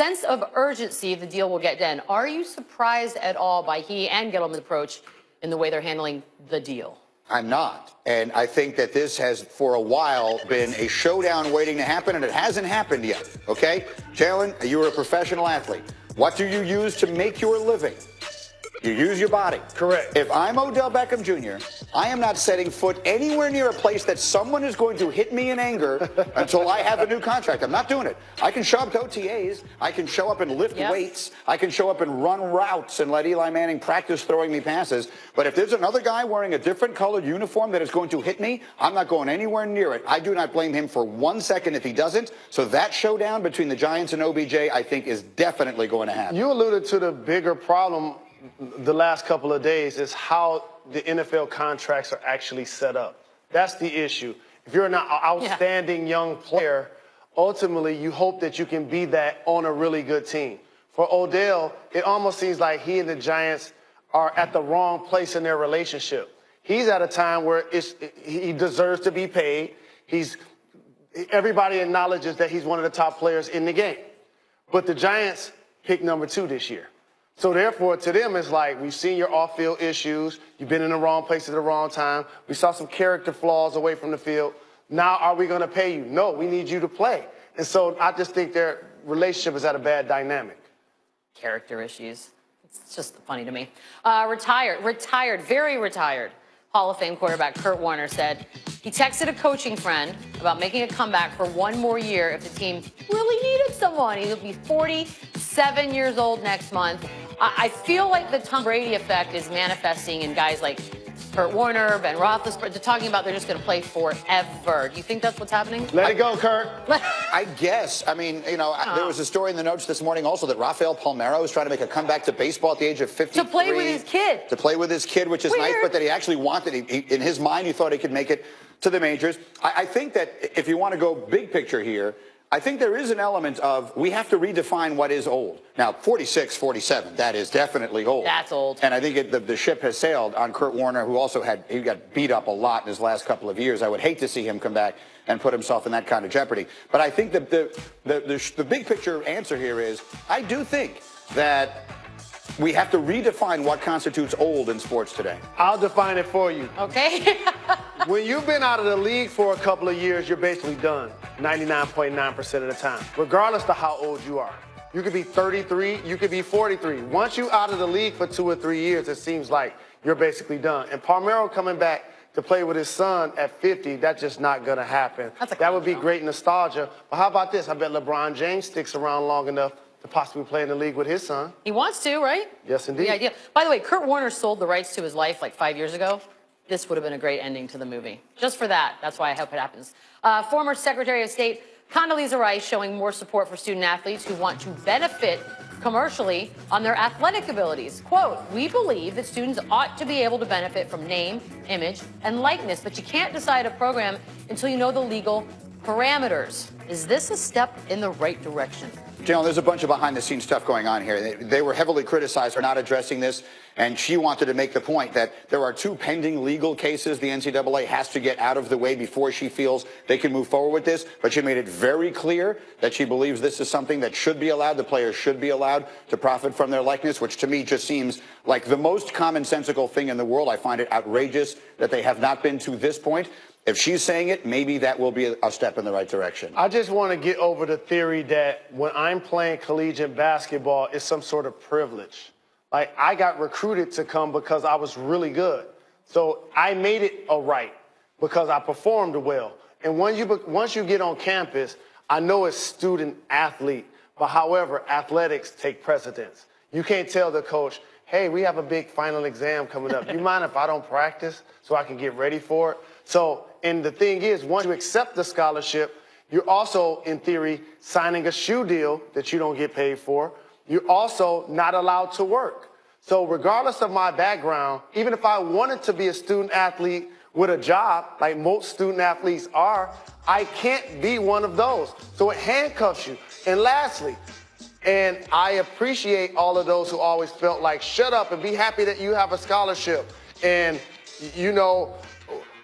sense of urgency the deal will get done. Are you surprised at all by he and Gettleman's approach in the way they're handling the deal? I'm not. And I think that this has, for a while, been a showdown waiting to happen, and it hasn't happened yet, okay? Jalen, you were a professional athlete. What do you use to make your living? You use your body. Correct. If I'm Odell Beckham Jr., I am not setting foot anywhere near a place that someone is going to hit me in anger until I have a new contract. I'm not doing it. I can show up to OTAs. I can show up and lift weights. I can show up and run routes and let Eli Manning practice throwing me passes. But if there's another guy wearing a different colored uniform that is going to hit me, I'm not going anywhere near it. I do not blame him for 1 second if he doesn't. So that showdown between the Giants and OBJ, I think, is definitely going to happen. You alluded to the bigger problem the last couple of days is how the NFL contracts are actually set up. That's the issue. If you're an outstanding young player, ultimately you hope that you can be that on a really good team. For Odell, it almost seems like he and the Giants are at the wrong place in their relationship. He's at a time where he deserves to be paid. Everybody acknowledges that he's one of the top players in the game. But the Giants picked number 2 this year. So therefore, to them, it's like, we've seen your off-field issues. You've been in the wrong place at the wrong time. We saw some character flaws away from the field. Now, are we going to pay you? No, we need you to play. And so I just think their relationship is at a bad dynamic. Character issues. It's just funny to me. Very retired Hall of Fame quarterback Kurt Warner said he texted a coaching friend about making a comeback for 1 more year if the team really needed someone. He'll be 47 years old next month. I feel like the Tom Brady effect is manifesting in guys like Kurt Warner, Ben Roethlisberger. They're talking about they're just going to play forever. Do you think that's what's happening? Let it go, Kurt. I guess. I mean, you know, there was a story in the notes this morning also that Rafael Palmeiro is trying to make a comeback to baseball at the age of 53. To play with his kid. To play with his kid, which is nice, but that he actually wanted. In his mind, he thought he could make it to the majors. I think that if you want to go big picture here, I think there is an element of we have to redefine what is old. Now, 46, 47, that is definitely old. That's old. And I think the ship has sailed on Kurt Warner, who also he got beat up a lot in his last couple of years. I would hate to see him come back and put himself in that kind of jeopardy. But I think that the big picture answer here is I do think that we have to redefine what constitutes old in sports today. I'll define it for you. Okay. When you've been out of the league for a couple of years, you're basically done 99.9% of the time, regardless of how old you are. You could be 33, you could be 43. Once you're out of the league for 2 or 3 years, it seems like you're basically done. And Palmeiro coming back to play with his son at 50, that's just not going to happen. That would be great nostalgia. But how about this? I bet LeBron James sticks around long enough to possibly play in the league with his son. He wants to, right? Yes, indeed. The idea. By the way, Kurt Warner sold the rights to his life like 5 years ago. This would have been a great ending to the movie. Just for that. That's why I hope it happens. Former Secretary of State Condoleezza Rice showing more support for student athletes who want to benefit commercially on their athletic abilities. Quote, we believe that students ought to be able to benefit from name, image, and likeness, but you can't decide a program until you know the legal parameters. Is this a step in the right direction? Jalen, there's a bunch of behind-the-scenes stuff going on here. They were heavily criticized for not addressing this, and she wanted to make the point that there are 2 pending legal cases the NCAA has to get out of the way before she feels they can move forward with this. But she made it very clear that she believes this is something that should be allowed. The players should be allowed to profit from their likeness, which to me just seems like the most commonsensical thing in the world. I find it outrageous that they have not been to this point. If she's saying it, maybe that will be a step in the right direction. I just want to get over the theory that when I'm playing collegiate basketball, it's some sort of privilege. Like, I got recruited to come because I was really good. So I made it a right because I performed well. And once you get on campus, I know it's student athlete, but however, athletics take precedence. You can't tell the coach, hey, we have a big final exam coming up. You mind if I don't practice so I can get ready for it? So, and the thing is, once you accept the scholarship, you're also, in theory, signing a shoe deal that you don't get paid for. You're also not allowed to work. So regardless of my background, even if I wanted to be a student athlete with a job, like most student athletes are, I can't be one of those. So it handcuffs you. And lastly, and I appreciate all of those who always felt like, shut up and be happy that you have a scholarship. And, you know,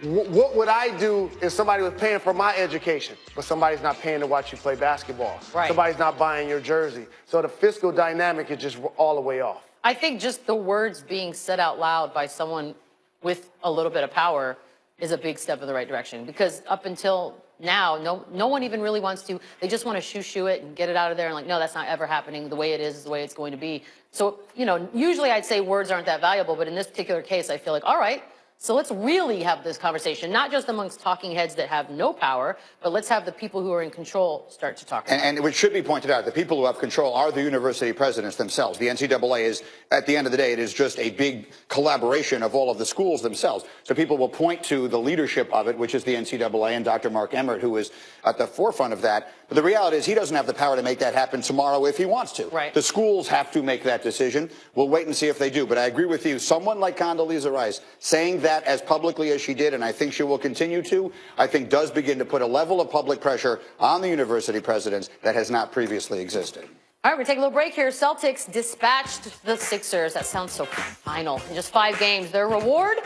What would I do if somebody was paying for my education, but somebody's not paying to watch you play basketball? Right. Somebody's not buying your jersey. So the fiscal dynamic is just all the way off. I think just the words being said out loud by someone with a little bit of power is a big step in the right direction, because up until now, no one even really wants to. They just want to shoo it and get it out of there and like, no, that's not ever happening. The way it is the way it's going to be. So, usually I'd say words aren't that valuable, but in this particular case, I feel like, all right, so let's really have this conversation, not just amongst talking heads that have no power, but let's have the people who are in control start to talk. And it should be pointed out, the people who have control are the university presidents themselves. The NCAA is, at the end of the day, it is just a big collaboration of all of the schools themselves. So people will point to the leadership of it, which is the NCAA and Dr. Mark Emmert, who is at the forefront of that. But the reality is he doesn't have the power to make that happen tomorrow if he wants to. Right. The schools have to make that decision. We'll wait and see if they do. But I agree with you. Someone like Condoleezza Rice saying that as publicly as she did, and I think she will continue to, I think does begin to put a level of public pressure on the university presidents that has not previously existed. All right, we're taking a little break here. Celtics dispatched the Sixers. That sounds so final. In just 5 games. Their reward?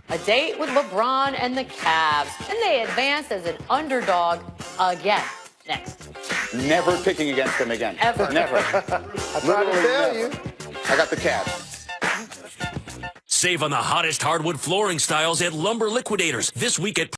A date with LeBron and the Cavs. And they advanced as an underdog again. Next. Never picking against them again. Ever. Never. I tried to tell you. I got the Cavs. Save on the hottest hardwood flooring styles at Lumber Liquidators this week at